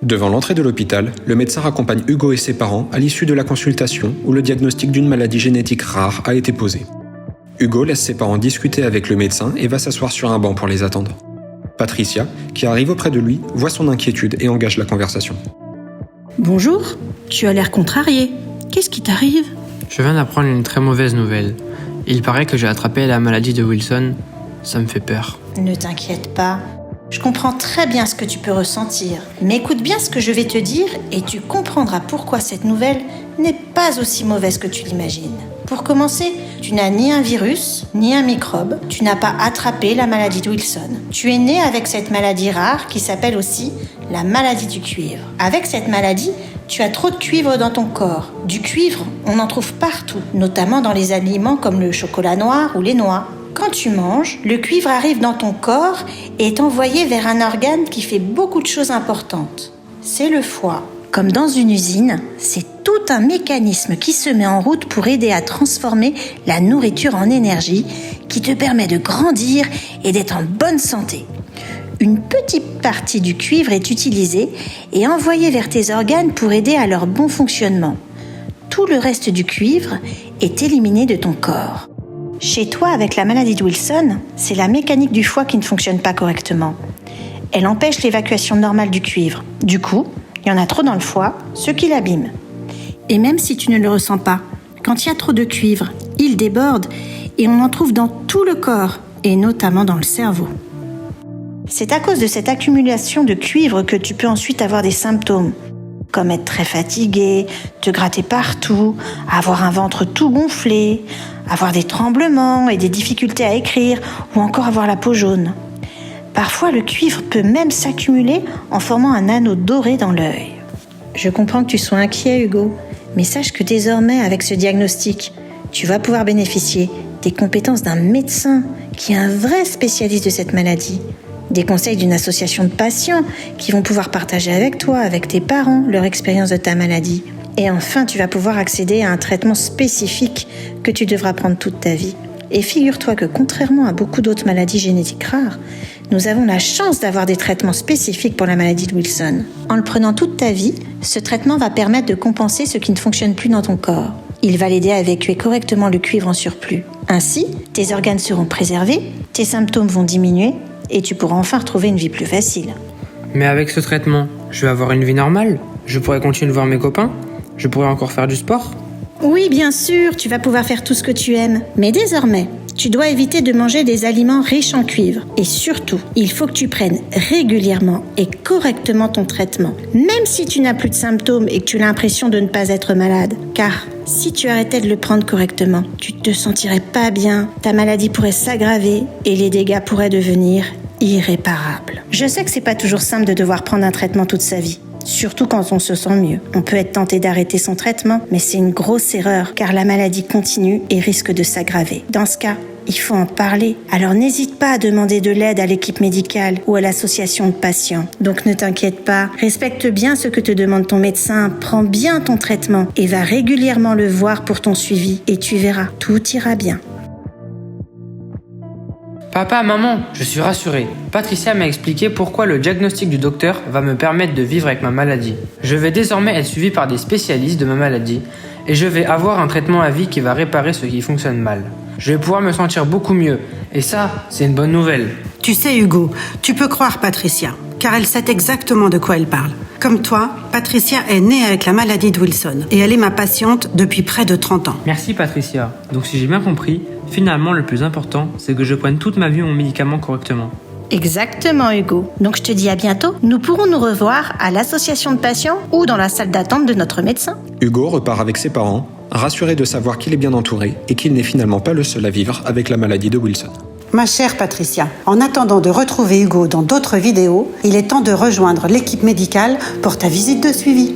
Devant l'entrée de l'hôpital, le médecin raccompagne Hugo et ses parents à l'issue de la consultation où le diagnostic d'une maladie génétique rare a été posé. Hugo laisse ses parents discuter avec le médecin et va s'asseoir sur un banc pour les attendre. Patricia, qui arrive auprès de lui, voit son inquiétude et engage la conversation. Bonjour, tu as l'air contrarié. Qu'est-ce qui t'arrive ? Je viens d'apprendre une très mauvaise nouvelle. Il paraît que j'ai attrapé la maladie de Wilson. Ça me fait peur. Ne t'inquiète pas. Je comprends très bien ce que tu peux ressentir. Mais écoute bien ce que je vais te dire et tu comprendras pourquoi cette nouvelle n'est pas aussi mauvaise que tu l'imagines. Pour commencer, tu n'as ni un virus, ni un microbe. Tu n'as pas attrapé la maladie de Wilson. Tu es né avec cette maladie rare qui s'appelle aussi la maladie du cuivre. Avec cette maladie, tu as trop de cuivre dans ton corps. Du cuivre, on en trouve partout, notamment dans les aliments comme le chocolat noir ou les noix. Quand tu manges, le cuivre arrive dans ton corps et est envoyé vers un organe qui fait beaucoup de choses importantes. C'est le foie. Comme dans une usine, c'est tout un mécanisme qui se met en route pour aider à transformer la nourriture en énergie qui te permet de grandir et d'être en bonne santé. Une petite partie du cuivre est utilisée et envoyée vers tes organes pour aider à leur bon fonctionnement. Tout le reste du cuivre est éliminé de ton corps. Chez toi, avec la maladie de Wilson, c'est la mécanique du foie qui ne fonctionne pas correctement. Elle empêche l'évacuation normale du cuivre. Du coup, il y en a trop dans le foie, ce qui l'abîme. Et même si tu ne le ressens pas, quand il y a trop de cuivre, il déborde et on en trouve dans tout le corps, et notamment dans le cerveau. C'est à cause de cette accumulation de cuivre que tu peux ensuite avoir des symptômes, comme être très fatigué, te gratter partout, avoir un ventre tout gonflé, avoir des tremblements et des difficultés à écrire ou encore avoir la peau jaune. Parfois, le cuivre peut même s'accumuler en formant un anneau doré dans l'œil. Je comprends que tu sois inquiet, Hugo, mais sache que désormais, avec ce diagnostic, tu vas pouvoir bénéficier des compétences d'un médecin qui est un vrai spécialiste de cette maladie, des conseils d'une association de patients qui vont pouvoir partager avec toi, avec tes parents, leur expérience de ta maladie. Et enfin, tu vas pouvoir accéder à un traitement spécifique que tu devras prendre toute ta vie. Et figure-toi que contrairement à beaucoup d'autres maladies génétiques rares, nous avons la chance d'avoir des traitements spécifiques pour la maladie de Wilson. En le prenant toute ta vie, ce traitement va permettre de compenser ce qui ne fonctionne plus dans ton corps. Il va l'aider à évacuer correctement le cuivre en surplus. Ainsi, tes organes seront préservés, tes symptômes vont diminuer et tu pourras enfin retrouver une vie plus facile. Mais avec ce traitement, je vais avoir une vie normale ? Je pourrai continuer de voir mes copains ? Je pourrai encore faire du sport ? Oui, bien sûr, tu vas pouvoir faire tout ce que tu aimes. Mais désormais, tu dois éviter de manger des aliments riches en cuivre. Et surtout, il faut que tu prennes régulièrement et correctement ton traitement. Même si tu n'as plus de symptômes et que tu as l'impression de ne pas être malade. Car si tu arrêtais de le prendre correctement, tu ne te sentirais pas bien, ta maladie pourrait s'aggraver et les dégâts pourraient devenir irréparables. Je sais que c'est pas toujours simple de devoir prendre un traitement toute sa vie. Surtout quand on se sent mieux. On peut être tenté d'arrêter son traitement, mais c'est une grosse erreur car la maladie continue et risque de s'aggraver. Dans ce cas, il faut en parler. Alors n'hésite pas à demander de l'aide à l'équipe médicale ou à l'association de patients. Donc ne t'inquiète pas, respecte bien ce que te demande ton médecin, prends bien ton traitement et va régulièrement le voir pour ton suivi et tu verras, tout ira bien. Papa, maman, je suis rassuré. Patricia m'a expliqué pourquoi le diagnostic du docteur va me permettre de vivre avec ma maladie. Je vais désormais être suivi par des spécialistes de ma maladie et je vais avoir un traitement à vie qui va réparer ce qui fonctionne mal. Je vais pouvoir me sentir beaucoup mieux et ça, c'est une bonne nouvelle. Tu sais Hugo, tu peux croire Patricia, car elle sait exactement de quoi elle parle. Comme toi, Patricia est née avec la maladie de Wilson et elle est ma patiente depuis près de 30 ans. Merci Patricia. Donc si j'ai bien compris, finalement le plus important, c'est que je prenne toute ma vie mon médicament correctement. Exactement Hugo. Donc je te dis à bientôt. Nous pourrons nous revoir à l'association de patients ou dans la salle d'attente de notre médecin. Hugo repart avec ses parents, rassuré de savoir qu'il est bien entouré et qu'il n'est finalement pas le seul à vivre avec la maladie de Wilson. Ma chère Patricia, en attendant de retrouver Hugo dans d'autres vidéos, il est temps de rejoindre l'équipe médicale pour ta visite de suivi.